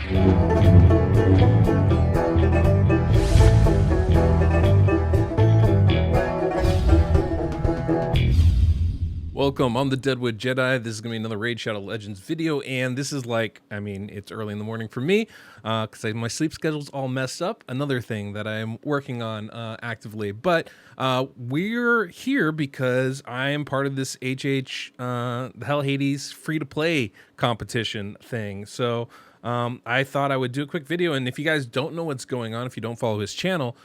Welcome, I'm the DeadwoodJedi. This is going to be another Raid Shadow Legends video, and this is like, it's early in the morning for me, because my sleep schedule's all messed up. Another thing that I'm working on actively, but we're here because I am part of this the HELLHADES free-to-play competition thing, so I thought I would do a quick video. And if you guys don't know what's going on, if you don't follow his channel,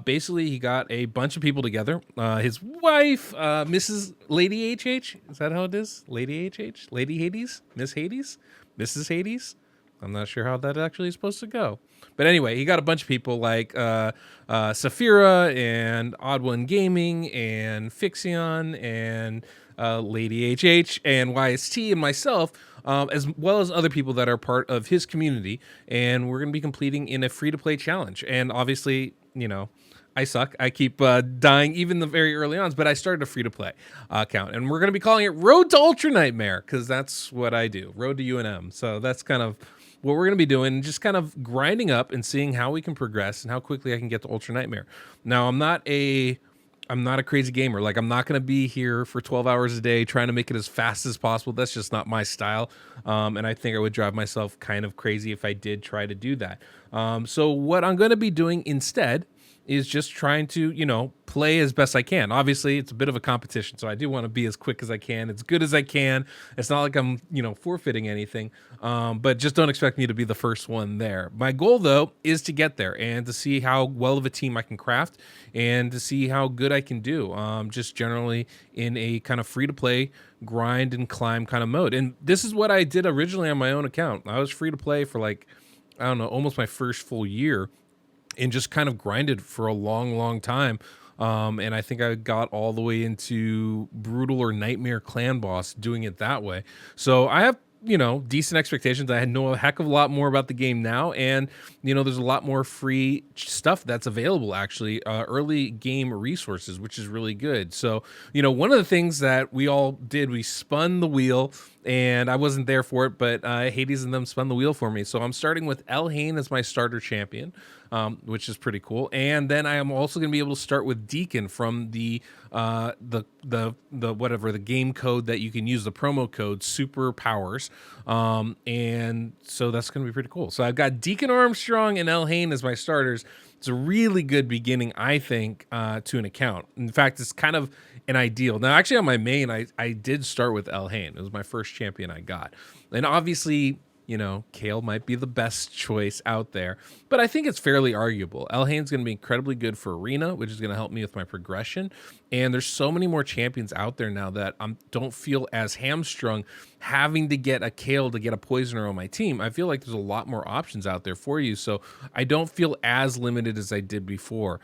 basically he got a bunch of people together. His wife, Mrs. Lady HH, is that how it is? Lady HH? Lady Hades? Miss Hades? Mrs. Hades? I'm not sure how that actually is supposed to go. But anyway, he got a bunch of people like Saphira and Odd One Gaming and Fixion and Lady HH and YST and myself, as well as other people that are part of his community. And we're going to be completing in a free-to-play challenge. And obviously, you know, I suck. I keep dying even the very early on, but I started a free-to-play account. And we're going to be calling it Road to Ultra Nightmare, because that's what I do. Road to UNM. So that's kind of what we're going to be doing, just kind of grinding up and seeing how we can progress and how quickly I can get to Ultra Nightmare. Now, I'm not a crazy gamer. Like, I'm not going to be here for 12 hours a day trying to make it as fast as possible. That's just not my style. And I think I would drive myself kind of crazy if I did try to do that. So what I'm going to be doing instead is just trying to, you know, play as best I can. Obviously, it's a bit of a competition, so I do want to be as quick as I can, as good as I can. It's not like I'm, you know, forfeiting anything, but just don't expect me to be the first one there. My goal, though, is to get there and to see how well of a team I can craft and to see how good I can do, just generally in a kind of free-to-play grind and climb kind of mode. And this is what I did originally on my own account. I was free-to-play for, like, I don't know, almost my first full year, and just kind of grinded for a long time. And I think I got all the way into Brutal or Nightmare Clan Boss doing it that way. So I have, you know, decent expectations. I know a heck of a lot more about the game now, and you know, there's a lot more free stuff that's available, actually, early game resources, which is really good. So, you know, one of the things that we all did, we spun the wheel, and I wasn't there for it, but Hades and them spun the wheel for me. So I'm starting with Elhain as my starter champion, which is pretty cool. And then I am also going to be able to start with Deacon from the game code that you can use, the promo code Super Powers. And so that's going to be pretty cool. So I've got Deacon Armstrong and Elhain as my starters. It's a really good beginning, I think, to an account. In fact, it's kind of an ideal. Now, actually, on my main, I did start with Elhain. It was my first champion I got. And obviously, you know, Kale might be the best choice out there, but I think it's fairly arguable. Elhain's going to be incredibly good for Arena, which is going to help me with my progression. And there's so many more champions out there now that I don't feel as hamstrung having to get a Kale to get a Poisoner on my team. I feel like there's a lot more options out there for you, so I don't feel as limited as I did before.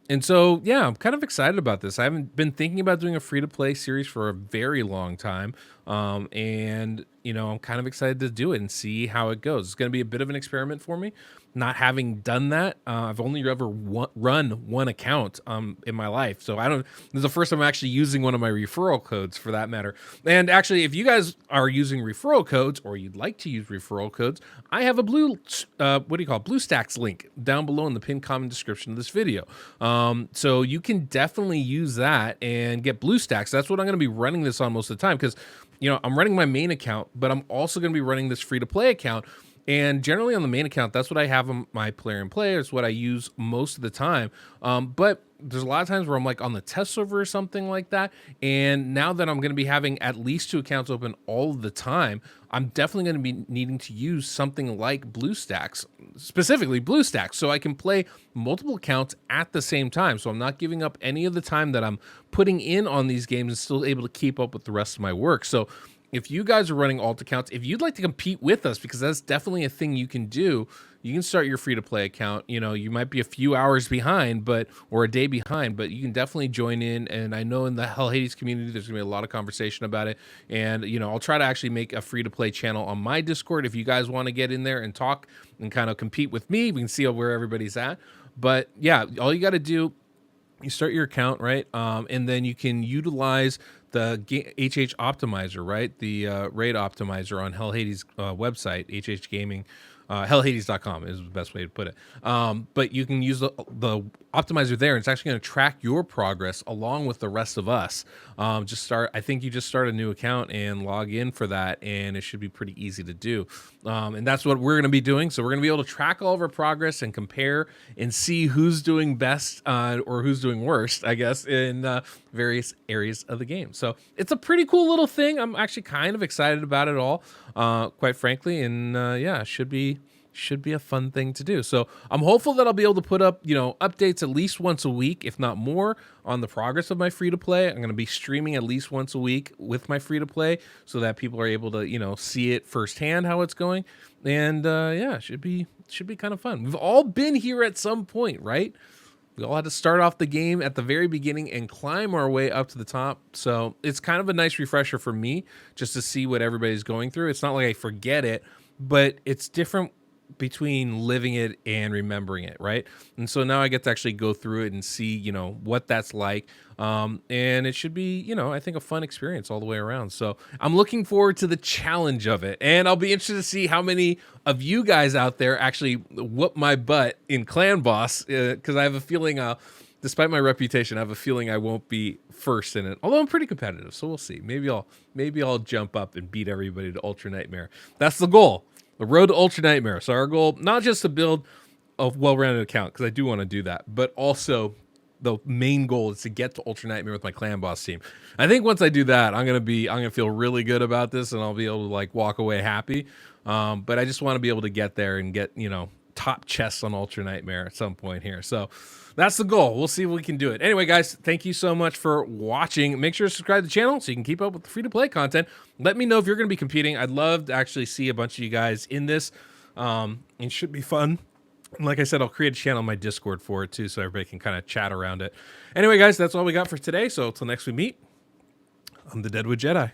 And so, yeah, I'm kind of excited about this. I haven't been thinking about doing a free-to-play series for a very long time, and, you know, I'm kind of excited to do it and see how it goes. It's going to be a bit of an experiment for me, not having done that. I've only ever run one account in my life, so this is the first time I'm actually using one of my referral codes, for that matter. And actually, if you guys are using referral codes, or you'd like to use referral codes, I have a BlueStacks link down below in the pinned comment description of this video. So you can definitely use that and get BlueStacks. That's what I'm going to be running this on most of the time, because, you know, I'm running my main account, but I'm also going to be running this free-to-play account. And generally on the main account, that's what I have on my player and play. It's what I use most of the time. But there's a lot of times where I'm like on the test server or something like that. And now that I'm going to be having at least 2 accounts open all the time, I'm definitely going to be needing to use something like BlueStacks, specifically BlueStacks, so I can play multiple accounts at the same time. So I'm not giving up any of the time that I'm putting in on these games and still able to keep up with the rest of my work. So if you guys are running alt accounts, if you'd like to compete with us, because that's definitely a thing you can do, you can start your free-to-play account. You know, you might be a few hours behind, or a day behind, but you can definitely join in. And I know in the HELLHADES community, there's gonna be a lot of conversation about it. And, you know, I'll try to actually make a free-to-play channel on my Discord if you guys want to get in there and talk and kind of compete with me. We can see where everybody's at. But yeah, all you got to do, you start your account, right? And then you can utilize HH optimizer, right? The raid optimizer on HELLHADES website, HH Gaming. HELLHADES.com is the best way to put it. But you can use the optimizer there. And it's actually going to track your progress along with the rest of us. I think you just start a new account and log in for that, and it should be pretty easy to do. And that's what we're going to be doing. So we're going to be able to track all of our progress and compare and see who's doing best or who's doing worst, I guess, in various areas of the game. So it's a pretty cool little thing. I'm actually kind of excited about it all, quite frankly. And yeah, it should be a fun thing to do. So I'm hopeful that I'll be able to put up, updates at least once a week, if not more, on the progress of my free-to-play. I'm going to be streaming at least once a week with my free-to-play so that people are able to, see it firsthand how it's going. And yeah, it should be kind of fun. We've all been here at some point, right? We all had to start off the game at the very beginning and climb our way up to the top. So it's kind of a nice refresher for me just to see what everybody's going through. It's not like I forget it, but it's different between living it and remembering it, right? And so now I get to actually go through it and see, what that's like. And it should be, I think a fun experience all the way around. So I'm looking forward to the challenge of it. And I'll be interested to see how many of you guys out there actually whoop my butt in Clan Boss, because I have a feeling, despite my reputation, I have a feeling I won't be first in it. Although I'm pretty competitive, so we'll see. Maybe I'll jump up and beat everybody to Ultra Nightmare. That's the goal. The road to Ultra Nightmare. So our goal, not just to build a well-rounded account, because I do want to do that, but also the main goal is to get to Ultra Nightmare with my Clan Boss team. I think once I do that, I'm gonna feel really good about this, and I'll be able to walk away happy. But I just want to be able to get there and get top chests on Ultra Nightmare at some point here. So that's the goal. We'll see if we can do it. Anyway, guys, thank you so much for watching. Make sure to subscribe to the channel so you can keep up with the free-to-play content. Let me know if you're going to be competing. I'd love to actually see a bunch of you guys in this. It should be fun. And like I said, I'll create a channel on my Discord for it too, so everybody can kind of chat around it. Anyway, guys, that's all we got for today. So until next we meet, I'm the Deadwood Jedi.